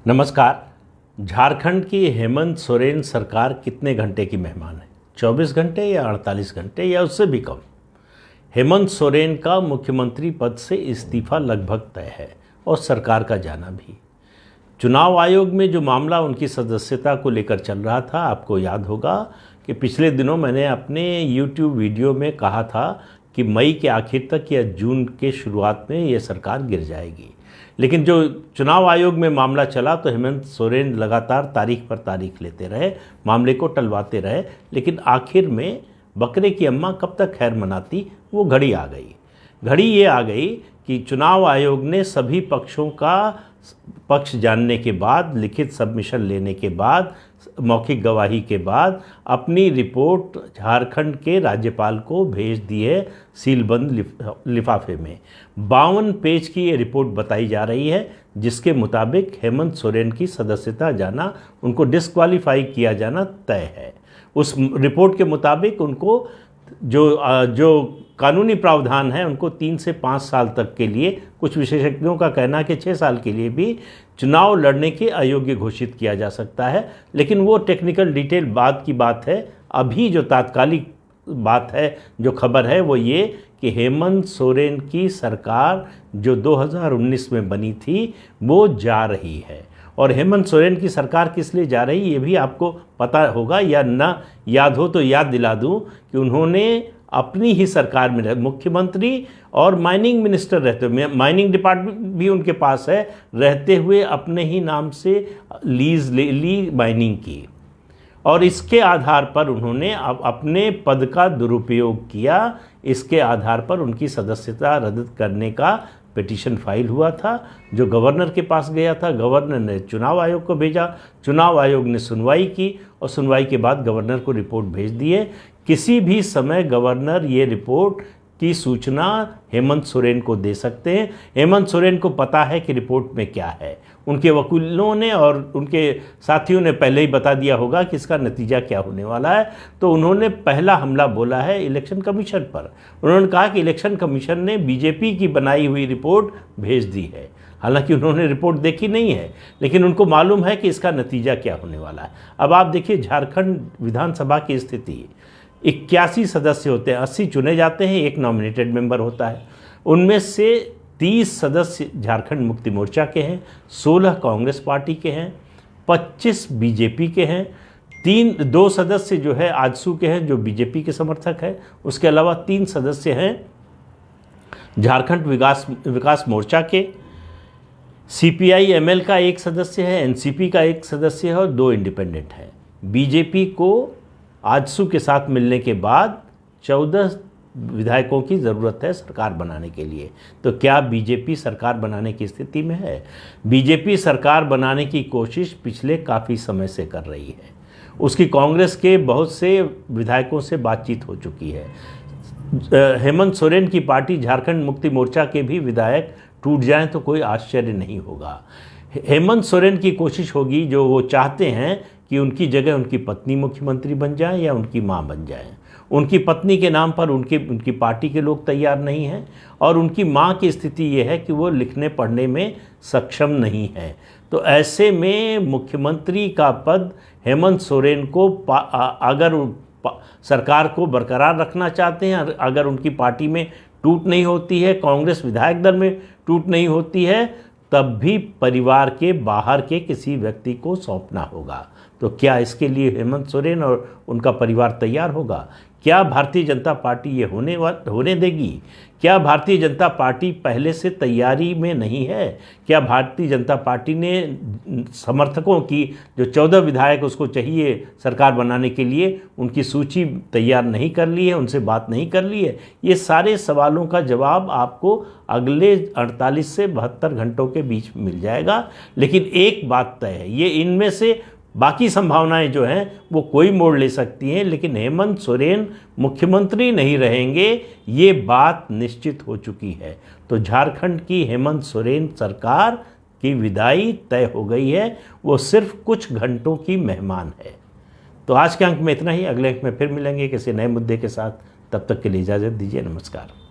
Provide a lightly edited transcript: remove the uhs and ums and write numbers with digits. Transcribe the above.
नमस्कार। झारखंड की हेमंत सोरेन सरकार कितने घंटे की मेहमान है? 24 घंटे या 48 घंटे या उससे भी कम? हेमंत सोरेन का मुख्यमंत्री पद से इस्तीफा लगभग तय है और सरकार का जाना भी। चुनाव आयोग में जो मामला उनकी सदस्यता को लेकर चल रहा था, आपको याद होगा कि पिछले दिनों मैंने अपने YouTube वीडियो में कहा था कि मई के आखिर तक या जून के शुरुआत में ये सरकार गिर जाएगी। लेकिन जो चुनाव आयोग में मामला चला तो हेमंत सोरेन लगातार तारीख पर तारीख लेते रहे, मामले को टलवाते रहे, लेकिन आखिर में बकरे की अम्मा कब तक खैर मनाती, वो घड़ी आ गई। घड़ी ये आ गई कि चुनाव आयोग ने सभी पक्षों का पक्ष जानने के बाद, लिखित सबमिशन लेने के बाद, मौखिक गवाही के बाद अपनी रिपोर्ट झारखंड के राज्यपाल को भेज दी है सीलबंद लिफाफे में। 52 पेज की ये रिपोर्ट बताई जा रही है, जिसके मुताबिक हेमंत सोरेन की सदस्यता जाना, उनको डिस्क्वालीफाई किया जाना तय है। उस रिपोर्ट के मुताबिक उनको जो कानूनी प्रावधान है, उनको 3 से 5 साल तक के लिए, कुछ विशेषज्ञों का कहना है कि 6 साल के लिए भी चुनाव लड़ने के अयोग्य घोषित किया जा सकता है। लेकिन वो टेक्निकल डिटेल बाद की बात है। अभी जो तात्कालिक बात है, जो खबर है, वो ये कि हेमंत सोरेन की सरकार जो 2019 में बनी थी वो जा रही है। और हेमंत सोरेन की सरकार किस लिए जा रही, ये भी आपको पता होगा, या ना याद हो तो याद दिला दूं कि उन्होंने अपनी ही सरकार में मुख्यमंत्री और माइनिंग मिनिस्टर रहते हुए, माइनिंग डिपार्टमेंट भी उनके पास है, रहते हुए अपने ही नाम से लीज ली माइनिंग की, और इसके आधार पर उन्होंने अपने पद का दुरुपयोग किया। इसके आधार पर उनकी सदस्यता रद्द करने का पिटीशन फाइल हुआ था, जो गवर्नर के पास गया था। गवर्नर ने चुनाव आयोग को भेजा, चुनाव आयोग ने सुनवाई की और सुनवाई के बाद गवर्नर को रिपोर्ट भेज दी है। किसी भी समय गवर्नर ये रिपोर्ट की सूचना हेमंत सोरेन को दे सकते हैं। हेमंत सोरेन को पता है कि रिपोर्ट में क्या है। उनके वकीलों ने और उनके साथियों ने पहले ही बता दिया होगा कि इसका नतीजा क्या होने वाला है। तो उन्होंने पहला हमला बोला है इलेक्शन कमीशन पर। उन्होंने कहा कि इलेक्शन कमीशन ने बीजेपी की बनाई हुई रिपोर्ट भेज दी है। हालांकि उन्होंने रिपोर्ट देखी नहीं है, लेकिन उनको मालूम है कि इसका नतीजा क्या होने वाला है। अब आप देखिए झारखंड विधानसभा की स्थिति। 81 सदस्य होते हैं, 80 चुने जाते हैं, एक नॉमिनेटेड मेंबर होता है। उनमें से 30 सदस्य झारखंड मुक्ति मोर्चा के हैं, 16 कांग्रेस पार्टी के हैं, 25 बीजेपी के हैं, 2 सदस्य जो है आजसू के हैं, जो बीजेपी के समर्थक हैं। उसके अलावा 3 सदस्य हैं झारखंड विकास मोर्चा के, सीपीआई एमएल का 1 सदस्य है, एनसीपी का 1 सदस्य है और 2 इंडिपेंडेंट हैं। बीजेपी को आजसू के साथ मिलने के बाद 14 विधायकों की ज़रूरत है सरकार बनाने के लिए। तो क्या बीजेपी सरकार बनाने की स्थिति में है? बीजेपी सरकार बनाने की कोशिश पिछले काफ़ी समय से कर रही है। उसकी कांग्रेस के बहुत से विधायकों से बातचीत हो चुकी है। हेमंत सोरेन की पार्टी झारखंड मुक्ति मोर्चा के भी विधायक टूट जाएं तो कोई आश्चर्य नहीं होगा। हेमंत सोरेन की कोशिश होगी, जो वो चाहते हैं कि उनकी जगह उनकी पत्नी मुख्यमंत्री बन जाए या उनकी मां बन जाए। उनकी पत्नी के नाम पर उनकी पार्टी के लोग तैयार नहीं हैं, और उनकी मां की स्थिति ये है कि वो लिखने पढ़ने में सक्षम नहीं है। तो ऐसे में मुख्यमंत्री का पद हेमंत सोरेन को अगर सरकार को बरकरार रखना चाहते हैं, अगर उनकी पार्टी में टूट नहीं होती है, कांग्रेस विधायक दल में टूट नहीं होती है, तब भी परिवार के बाहर के किसी व्यक्ति को सौंपना होगा। तो क्या इसके लिए हेमंत सोरेन और उनका परिवार तैयार होगा? क्या भारतीय जनता पार्टी ये होने देगी? क्या भारतीय जनता पार्टी पहले से तैयारी में नहीं है? क्या भारतीय जनता पार्टी ने समर्थकों की, जो 14 विधायक उसको चाहिए सरकार बनाने के लिए, उनकी सूची तैयार नहीं कर ली है, उनसे बात नहीं कर ली है? ये सारे सवालों का जवाब आपको अगले 48 से 72 घंटों के बीच मिल जाएगा। लेकिन एक बात तय है, ये इनमें से बाकी संभावनाएं जो हैं वो कोई मोड़ ले सकती हैं, लेकिन हेमंत सोरेन मुख्यमंत्री नहीं रहेंगे, ये बात निश्चित हो चुकी है। तो झारखंड की हेमंत सोरेन सरकार की विदाई तय हो गई है, वो सिर्फ कुछ घंटों की मेहमान है। तो आज के अंक में इतना ही। अगले अंक में फिर मिलेंगे किसी नए मुद्दे के साथ। तब तक के लिए इजाज़त दीजिए। नमस्कार।